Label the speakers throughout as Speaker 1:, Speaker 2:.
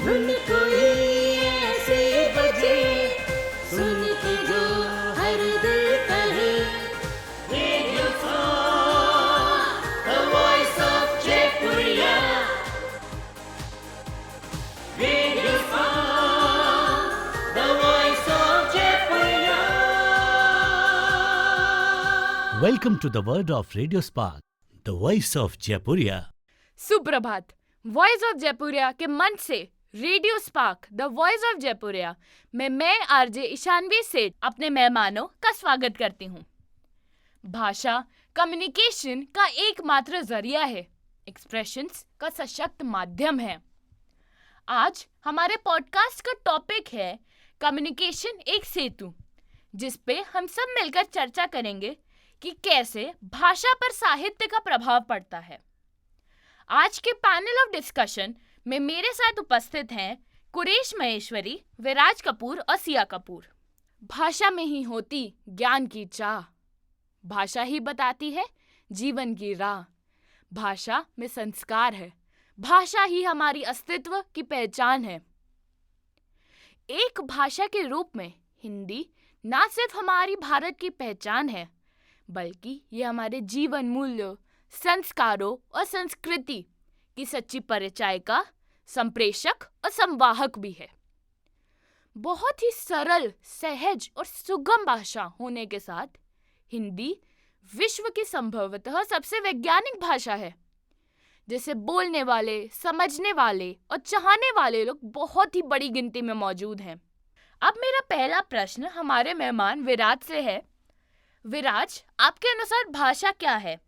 Speaker 1: धुन कोई ऐसे बजे, सुन के जो हर दिल कहे। Radio for the voice of Jaipuria, radio for the voice of Jaipuria.
Speaker 2: Welcome to the world of Radio Spark, the voice of Jaipuria.
Speaker 3: सुप्रभात। वॉइस ऑफ जयपुरिया के मंच से radio spark the voice of Jaipuria में मैं आरजे ईशानवी सेठ अपने मेहमानों का स्वागत करती हूँ। भाषा कम्युनिकेशन का एकमात्र जरिया है, एक्सप्रेशंस का सशक्त माध्यम है। आज हमारे पॉडकास्ट का टॉपिक है कम्युनिकेशन एक सेतु, जिस पे हम सब मिलकर चर्चा करेंगे कि कैसे भाषा पर साहित्य का प्रभाव पड़ता है। आज के पैनल ऑफ डिस्कशन में मेरे साथ उपस्थित हैं कुरेश महेश्वरी, विराज कपूर और सिया कपूर। भाषा में ही होती ज्ञान की चाह, भाषा ही बताती है जीवन की राह। भाषा में संस्कार है, भाषा ही हमारी अस्तित्व की पहचान है। एक भाषा के रूप में हिंदी ना सिर्फ हमारी भारत की पहचान है, बल्कि ये हमारे जीवन मूल्यों, संस्कारों और संस्कृति की सच्ची परिचायिका, संप्रेषक और संवाहक भी है। बहुत ही सरल, सहज और सुगम भाषा होने के साथ हिंदी विश्व की संभवतः सबसे वैज्ञानिक भाषा है, जिसे बोलने वाले, समझने वाले और चाहने वाले लोग बहुत ही बड़ी गिनती में मौजूद हैं। अब मेरा पहला प्रश्न हमारे मेहमान विराज से है। विराज, आपके अनुसार भाषा क्या है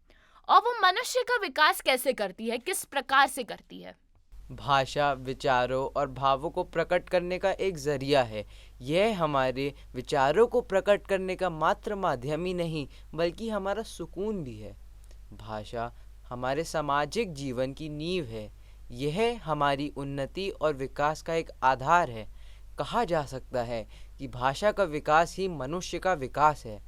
Speaker 3: और वो मनुष्य का विकास कैसे करती है, किस प्रकार से करती है?
Speaker 4: भाषा विचारों और भावों को प्रकट करने का एक जरिया है। यह हमारे विचारों को प्रकट करने का मात्र माध्यम ही नहीं, बल्कि हमारा सुकून भी है। भाषा हमारे सामाजिक जीवन की नींव है। यह हमारी उन्नति और विकास का एक आधार है। कहा जा सकता है कि भाषा का विकास ही मनुष्य का विकास है।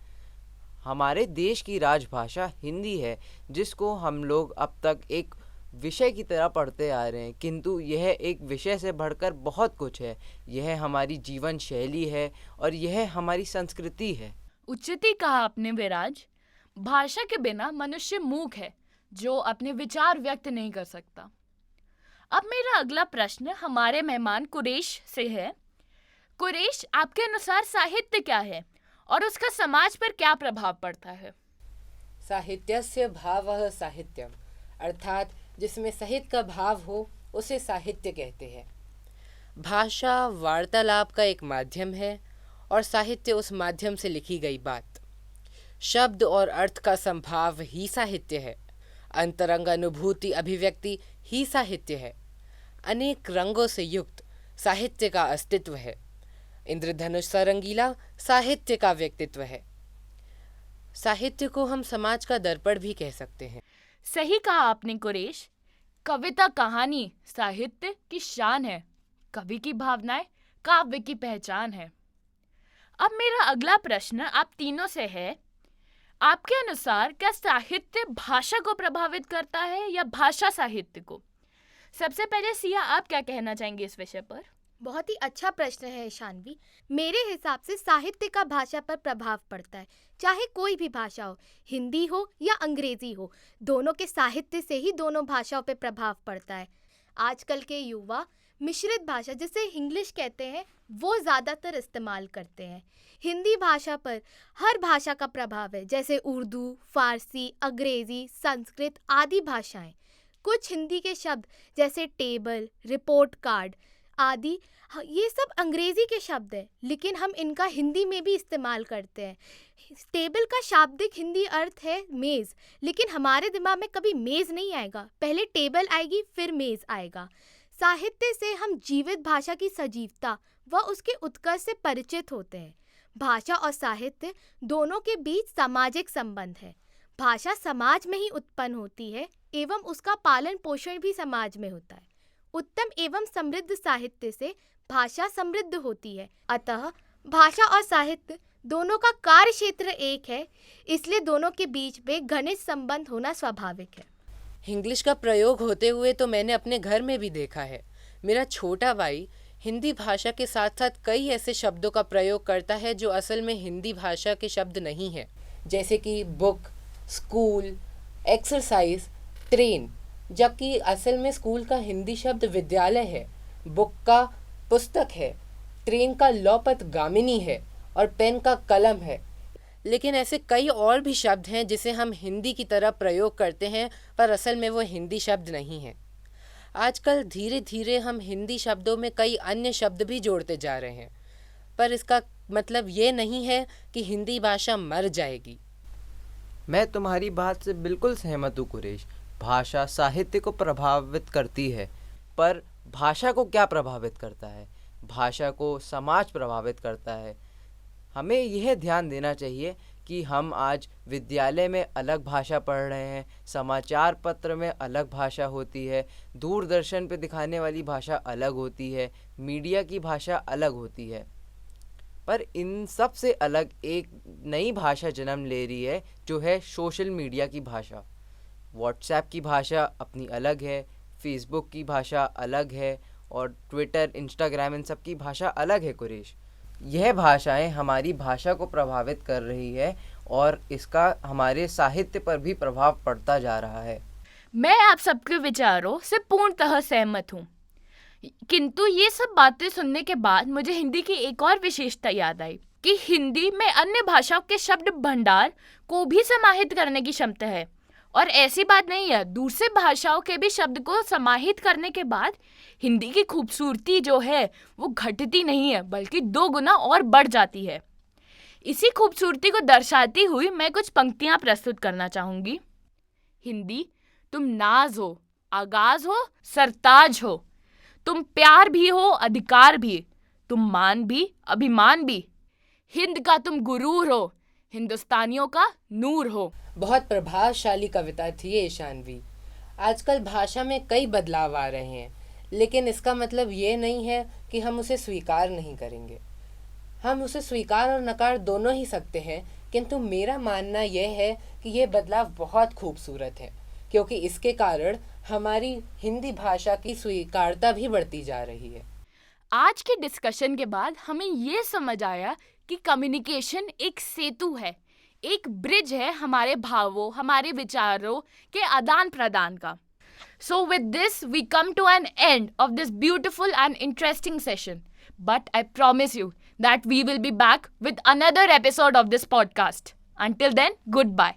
Speaker 4: हमारे देश की राजभाषा हिंदी है, जिसको हम लोग अब तक एक विषय की तरह पढ़ते आ रहे हैं, किंतु यह एक विषय से बढ़कर बहुत कुछ है। यह हमारी जीवन शैली है और यह हमारी संस्कृति है।
Speaker 3: उचित ही कहा आपने विराज। भाषा के बिना मनुष्य मूक है, जो अपने विचार व्यक्त नहीं कर सकता। अब मेरा अगला प्रश्न हमारे मेहमान कुरेश से है। कुरेश, आपके अनुसार साहित्य क्या है और उसका समाज पर क्या प्रभाव पड़ता है?
Speaker 5: साहित्यस्य भावः साहित्यम, अर्थात जिसमें साहित्य का भाव हो उसे साहित्य कहते हैं। भाषा वार्तालाप का एक माध्यम है और साहित्य उस माध्यम से लिखी गई बात। शब्द और अर्थ का संभाव ही साहित्य है। अंतरंग अनुभूति अभिव्यक्ति ही साहित्य है। अनेक रंगों से युक्त साहित्य का अस्तित्व है। इंद्रधनुष सा रंगीला साहित्य का व्यक्तित्व है। साहित्य को हम समाज का दर्पण भी कह सकते हैं।
Speaker 3: सही कहा आपने कुरेश। कविता कहानी साहित्य की शान है। कवि की भावनाएं काव्य की पहचान है। अब मेरा अगला प्रश्न आप तीनों से है। आपके अनुसार क्या साहित्य भाषा को प्रभावित करता है या भाषा साहित्य को? सबसे पहले सिया, आप क्या कहना चाहेंगे इस विषय पर?
Speaker 6: बहुत ही अच्छा प्रश्न है ईशानवी। मेरे हिसाब से साहित्य का भाषा पर प्रभाव पड़ता है, चाहे कोई भी भाषा हो, हिंदी हो या अंग्रेजी हो। दोनों के साहित्य से ही दोनों भाषाओं पर प्रभाव पड़ता है। आजकल के युवा मिश्रित भाषा, जिसे इंग्लिश कहते हैं, वो ज़्यादातर इस्तेमाल करते हैं। हिंदी भाषा पर हर भाषा का प्रभाव है, जैसे उर्दू, फारसी, अंग्रेजी, संस्कृत आदि भाषाएं। कुछ हिंदी के शब्द जैसे टेबल, रिपोर्ट कार्ड आदि, ये सब अंग्रेजी के शब्द हैं, लेकिन हम इनका हिंदी में भी इस्तेमाल करते हैं। टेबल का शाब्दिक हिंदी अर्थ है मेज़, लेकिन हमारे दिमाग में कभी मेज़ नहीं आएगा, पहले टेबल आएगी फिर मेज़ आएगा। साहित्य से हम जीवित भाषा की सजीवता व उसके उत्कर्ष से परिचित होते हैं। भाषा और साहित्य दोनों के बीच सामाजिक संबंध है। भाषा समाज में ही उत्पन्न होती है एवं उसका पालन पोषण भी समाज में होता है। उत्तम एवं समृद्ध साहित्य से भाषा समृद्ध होती है। अतः भाषा और साहित्य दोनों का कार्य क्षेत्र एक है, इसलिए दोनों के बीच में घनिष्ठ संबंध होना स्वाभाविक है।
Speaker 5: इंग्लिश का प्रयोग होते हुए तो मैंने अपने घर में भी देखा है। मेरा छोटा भाई हिंदी भाषा के साथ साथ कई ऐसे शब्दों का प्रयोग करता है जो असल में हिंदी भाषा के शब्द नहीं हैं, जैसे कि बुक, स्कूल, एक्सरसाइज, ट्रेन, जबकि असल में स्कूल का हिंदी शब्द विद्यालय है, बुक का पुस्तक है, ट्रेन का लौपत गामिनी है और पेन का कलम है। लेकिन ऐसे कई और भी शब्द हैं जिसे हम हिंदी की तरह प्रयोग करते हैं पर असल में वो हिंदी शब्द नहीं हैं। आजकल धीरे धीरे हम हिंदी शब्दों में कई अन्य शब्द भी जोड़ते जा रहे हैं, पर इसका मतलब ये नहीं है कि हिंदी भाषा मर जाएगी।
Speaker 4: मैं तुम्हारी बात से बिल्कुल सहमत हूँ कुरेश। भाषा साहित्य को प्रभावित करती है, पर भाषा को क्या प्रभावित करता है? भाषा को समाज प्रभावित करता है। हमें यह ध्यान देना चाहिए कि हम आज विद्यालय में अलग भाषा पढ़ रहे हैं, समाचार पत्र में अलग भाषा होती है, दूरदर्शन पे दिखाने वाली भाषा अलग होती है, मीडिया की भाषा अलग होती है, पर इन सब से अलग एक नई भाषा जन्म ले रही है जो है सोशल मीडिया की भाषा। व्हाट्सएप की भाषा अपनी अलग है, फेसबुक की भाषा अलग है और ट्विटर, इंस्टाग्राम, इन सब की भाषा अलग है कुरेश। यह भाषाएं हमारी भाषा को प्रभावित कर रही है और इसका हमारे साहित्य पर भी प्रभाव पड़ता जा रहा है।
Speaker 3: मैं आप सबके विचारों से पूर्णतः सहमत हूँ, किंतु ये सब बातें सुनने के बाद मुझे हिंदी की एक और विशेषता याद आई कि हिंदी में अन्य भाषाओं के शब्द भंडार को भी समाहित करने की क्षमता है। और ऐसी बात नहीं है, दूसरे भाषाओं के भी शब्द को समाहित करने के बाद हिंदी की खूबसूरती जो है वो घटती नहीं है बल्कि 2 गुना और बढ़ जाती है। इसी खूबसूरती को दर्शाती हुई मैं कुछ पंक्तियां प्रस्तुत करना चाहूँगी। हिंदी तुम नाज हो, आगाज हो, सरताज हो, तुम प्यार भी हो, अधिकार भी, तुम मान भी, अभिमान भी, हिंद का तुम गुरूर हो, हिंदुस्तानियों का नूर हो।
Speaker 5: बहुत प्रभावशाली कविता थी ये ईशानवी। आजकल भाषा में कई बदलाव आ रहे हैं, लेकिन इसका मतलब ये नहीं है कि हम उसे स्वीकार नहीं करेंगे। हम उसे स्वीकार और नकार दोनों ही सकते हैं, किंतु मेरा मानना यह है कि ये बदलाव बहुत खूबसूरत है, क्योंकि इसके कारण हमारी हिंदी भाषा की स्वीकारता भी बढ़ती जा रही है।
Speaker 3: आज के डिस्कशन के बाद हमें ये समझ आया कि कम्युनिकेशन एक सेतु है, एक ब्रिज है हमारे भावों, हमारे विचारों के आदान प्रदान का। So with this we come to an end of this beautiful and interesting session. But I promise you that we will be back with another episode of this podcast. Until then, goodbye.